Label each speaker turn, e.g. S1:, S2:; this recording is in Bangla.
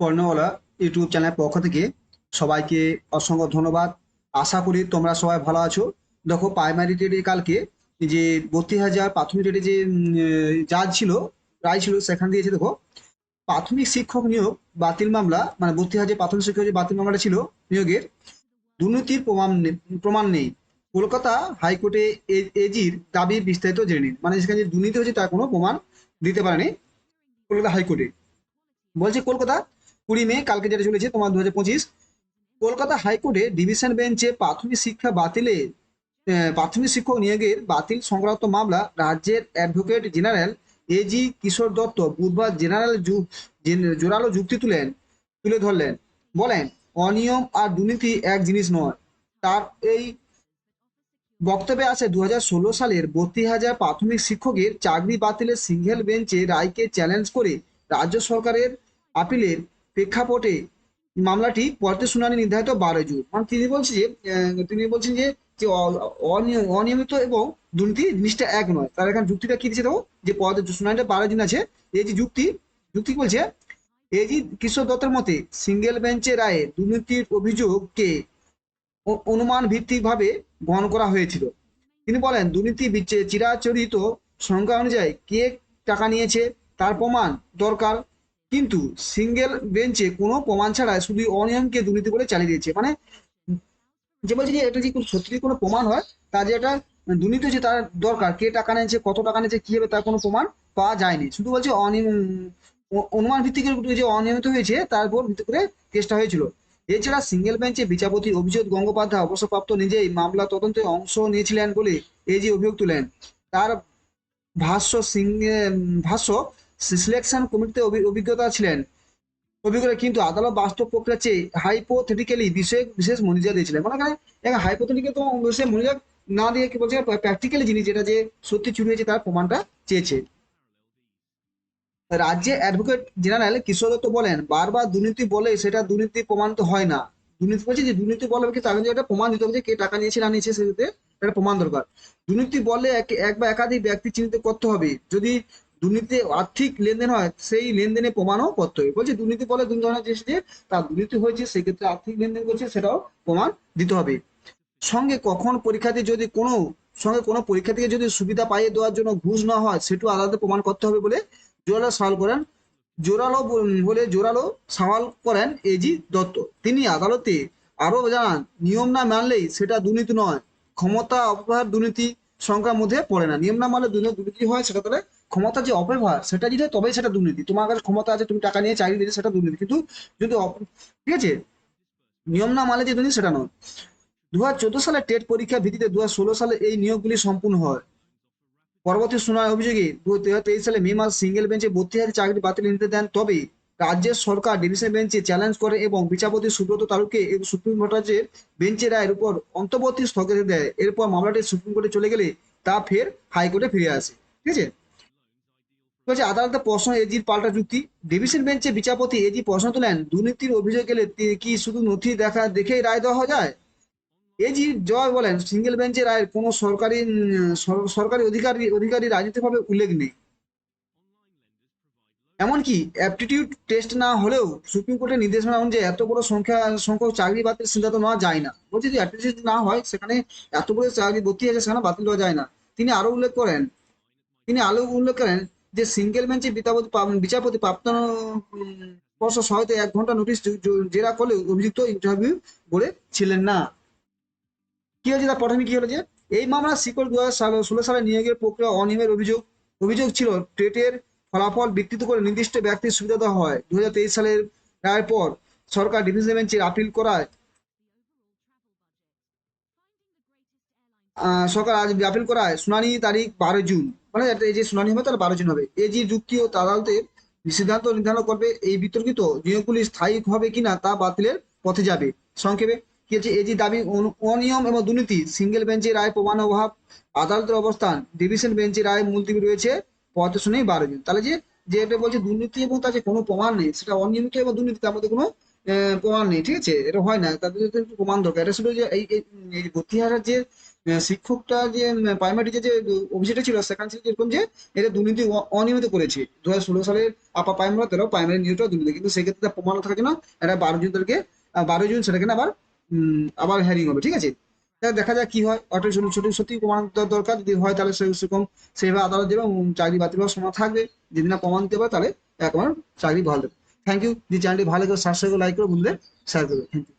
S1: কর্ণওয়ালা ইউটিউব চ্যানেলের পক্ষ থেকে সবাইকে অসংখ্য ধন্যবাদ। আশা করি তোমরা সবাই ভালো আছো। দেখো, প্রাইমারি টেটে কালকে যে 32,000 প্রাথমিক টেটে যে জাজ ছিল, রায় ছিল, সেখান দিয়েছে। দেখো, প্রাথমিক শিক্ষক নিয়োগ বাতিল মামলা, মানে 32,000 প্রাথমিক শিক্ষক যে বাতিল মামলাটা ছিল নিয়োগের, দুর্নীতির প্রমাণ নেই। কলকাতা হাইকোর্টে এজির দাবি বিস্তারিত জেনে নিন। মানে সেখানে যে দুর্নীতি হয়েছে তার কোনো প্রমাণ দিতে পারেনি কলকাতা হাইকোর্টে। বলছে কলকাতা 20 মে, কালকে যেটা চলেছে তোমার 2025, কলকাতা হাইকোর্টে ডিভিশন বেঞ্চে প্রাথমিক শিক্ষা বাতিলে প্রাথমিক শিক্ষক নিয়োগের বাতিল সংক্রান্ত মামলা রাজ্যের অ্যাডভোকেট জেনারেল এজি কিশোর দত্ত বুধবার জোরালো যুক্তি তুলে ধরলেন। বলেন, অনিয়ম আর দুর্নীতি এক জিনিস নয়। তার এই বক্তব্যে আসে 2016 সালের 32,000 প্রাথমিক শিক্ষকের চাকরি বাতিলের সিঙ্গেল বেঞ্চে রায়কে চ্যালেঞ্জ করে রাজ্য সরকারের আপিলের প্রেক্ষাপটে মামলাটি পরবর্তী শুনানি নির্ধারিত 12 জুন। মানে তিনি বলছেন যে যে অনিয়মিত এবং দুর্নীতি জিনিসটা এক নয়। তার এখানে যুক্তিটা কি দিচ্ছে? দেখো, যে পরবর্তী শুনানিটা 12 দিন আছে। এই যে যুক্তি যুক্তি বলছে, এই যে কিশোর দত্তের মতে সিঙ্গেল বেঞ্চে রায়ে দুর্নীতির অভিযোগকে অনুমান ভিত্তিকভাবে গ্রহণ করা হয়েছিল। তিনি বলেন, দুর্নীতি চিরাচরিত সংখ্যা অনুযায়ী কে টাকা নিয়েছে তার প্রমাণ দরকার, কিন্তু সিঙ্গেল বেঞ্চে কোনো প্রমাণ ছাড়াই শুধু অনিয়মকে দুর্নীতি বলে চালিয়ে দিয়েছে। মানে যে বলছে যে এটা যে সত্যি কোনো প্রমাণ হয়, তার যে একটা দুর্নীতি হচ্ছে তার দরকার, কে টাকা নিয়েছে, কত টাকা নিয়েছে, কি হবে, তার কোনো প্রমাণ পাওয়া যায়নি। শুধু বলছে অনিয়ম, অনুমান ভিত্তিক যে অনিয়মিত হয়েছে তার উপর ভিত্তি করে কেসটা হয়েছিল। এছাড়া সিঙ্গেল বেঞ্চে বিচারপতি অভিজিৎ গঙ্গোপাধ্যায় অবসরপ্রাপ্ত নিজেই মামলা তদন্তে অংশ নিয়েছিলেন বলে এই যে অভিযোগ তুলেন। তার ভাষ্য ভাষ্য সিলেকশন কমিটিতে অভিজ্ঞতা ছিলেন, অভিজ্ঞতা, কিন্তু আদালত বাস্তব প্রক্রিয়ার চেয়ে হাইপোথেটিক্যালি বিশেষ বিশেষ মনোযোগ দিয়েছিলেন। মানে এখানে হাইপোথেটিক্যাল তো বিশেষ মনোযোগ না দিয়ে কি বলছে, প্র্যাকটিক্যালি জিনিস যেটা যে সত্যি চুরি হয়েছে তার প্রমাণটা চেয়েছে। রাজ্যে অ্যাডভোকেট জেনারেল কিশোর দত্ত বলেন, বারবার দুর্নীতি বলে সেটা দুর্নীতি প্রমাণিত হয় না। দুর্নীতি বলছে যে দুর্নীতি বলে কি তার জন্য একটা প্রমাণ দিতে হবে যে কে টাকা নিয়েছে না নিয়েছে, সেটাতে একটা প্রমাণ দরকার। দুর্নীতি বলে এক বা একাধিক ব্যক্তি চিহ্নিত করতে হবে। যদি দুর্নীতি আর্থিক লেনদেন হয় সেই লেনদেনের প্রমাণও করতে হবে। বলছে দুর্নীতি বলে দুই ধরনের জিনিস, যে তার দুর্নীতি হয়েছে সেক্ষেত্রে আর্থিক লেনদেন করছে সেটাও প্রমাণ দিতে হবে। সঙ্গে কখন পরীক্ষার্থী যদি কোনো কোনো পরীক্ষার্থীকে যদি সুবিধা পাইয়ে দেওয়ার জন্য ঘুষ না হয় সেটাও আলাদা প্রমাণ করতে হবে বলে জোরালো সওয়াল করেন জোরালো সওয়াল করেন এজি দত্ত। তিনি আদালতে আরো জানান, নিয়ম না মানলেই সেটা দুর্নীতি নয়, ক্ষমতা অপব্যবহার দুর্নীতি সংখ্যার মধ্যে পড়ে না। নিয়ম না মানলে দুর্নীতি হয়, সেটা তাহলে ক্ষমতা যে অপব্যবহার সেটা যদি হয় তবেই সেটা দুর্নীতি। তোমার কাছে ক্ষমতা আছে, তুমি টাকা নিয়ে চাকরি দিয়েছে, সেটা দুর্নীতি। কিন্তু যদি ঠিক আছে, নিয়ম না মানলে যে দুর্নীতি সেটা নয়। 2014 সালে টেট পরীক্ষার ভিত্তিতে 2016 সালে এই নিয়োগগুলি সম্পূর্ণ হয়। পরবর্তী শুনানি অভিযোগে 2023 সালে মে মাস সিঙ্গেল বেঞ্চে 32,000 চাকরি বাতিল নির্দেশ দেন। তবে রাজ্যের সরকার ডিভিশন বেঞ্চে চ্যালেঞ্জ করে এবং বিচারপতি সুব্রত তালুকে এবং সুপ্রিম ভট্টাচার্যের বেঞ্চের রায়ের উপর অন্তর্বর্তী স্থগিত দেয়। এরপর মামলাটি সুপ্রিম কোর্টে চলে গেলে তা ফের হাইকোর্টে ফিরে আসে। ঠিক আছে, বলছে আদালতে প্রশ্ন এজির পাল্টা যুক্তি। ডিভিশন বেঞ্চে বিচারপতি এজি প্রশ্ন তোলেন, দুর্নীতির অভিযোগ এলে কি শুধু নথি দেখেই রায় দেওয়া যায়? এজি জয় বলেন, সিঙ্গেল বেঞ্চের রায়ের কোনো সরকারি অধিকারী রাজনীতিভাবে উল্লেখ নেই। এমনকি অ্যাপটিটিউড টেস্ট না হলেও সুপ্রিম কোর্টের নির্দেশনা অনুযায়ী এত বড় সংখ্যক চাকরি বাতিল সিদ্ধান্ত নেওয়া যায় না। বলছে যে অ্যাপটিটিউড না হয় সেখানে এত বড় চাকরি ভর্তি আছে সেখানে বাতিল দেওয়া যায় না। তিনি আরো উল্লেখ করেন যে সিঙ্গেল বেঞ্চে বিচারপতি প্রাপ্ত সহায়তা 1 ঘন্টা নোটিশ জেরা করলেও অভিযুক্ত ইন্টারভিউ বলেছিলেন না। কি হয়েছে তার প্রথমে কি হলো, যে এই মামলার শিকড় 2016 সালে নিয়োগের প্রক্রিয়া অনিয়মের অভিযোগ ছিল। টেটের ফলাফল বিকৃত করে নির্দিষ্ট ব্যক্তির সুবিধা দেওয়া হয়। 2023 সালের রায়ের পর সরকার ডিভিশন বেঞ্চের আপিল করায় সরকার আজ আপিল করায় শুনানি তারিখ 12 জুন। মানে এই যে শুনানি হবে তাহলে 12 জুন হবে। এই যে যুক্তি ও আদালতের সিদ্ধান্ত নির্ধারণ করবে এই বিতর্কিত নিয়োগগুলি স্থায়ী হবে কিনা তা বাতিলের পথে যাবে। সংক্ষেপে কি হচ্ছে, এই যে দাবি অনিয়ম এবং দুর্নীতি, সিঙ্গেল বেঞ্চের রায় প্রমাণ অভাব, আদালতের অবস্থান, ডিভিশন বেঞ্চের রায় মুলতবি রয়েছে, পথ শুনেই 12 জুন। তাহলে যে এটা বলছে দুর্নীতি এবং তার যে কোনো প্রমাণ নেই, সেটা অনিয়মিত এবং দুর্নীতি তার মধ্যে কোনো প্রমাণ নেই। ঠিক আছে, এটা হয় না, তাদের একটু প্রমাণ দরকার। এটা শুধু যে এই 32,000 যে শিক্ষকটা যে প্রাইমারি যে অভিযোগটা ছিল সেখানে ছিল যেরকম যে এটা দুর্নীতি অনিয়মিত করেছে 2016 সালের আপার প্রাইমারি প্রাইমারি নিয়োগটা দুর্নীতি, কিন্তু সেক্ষেত্রে তার প্রমাণ থাকার জন্য এটা 12 জনদেরকে 12 জন সেটাকে না আবার হ্যারিং হবে, ঠিক আছে। দেখা যাক কি হয়, অটো ছোট ছোট সত্যি প্রমাণ দরকার, যদি হয় তাহলে সেরকম সেভাবে আদালত দেবে এবং চাকরি বাতিল হওয়ার সময় থাকবে, যদি না প্রমাণ দিতে পারে তাহলে একবার চাকরি বহাল দেবে। Thank you. যদি চ্যানেলটি ভালো করে সাবস্ক্রাইব লাইক করে বন্ধুদের শেয়ার করবে। Thank you.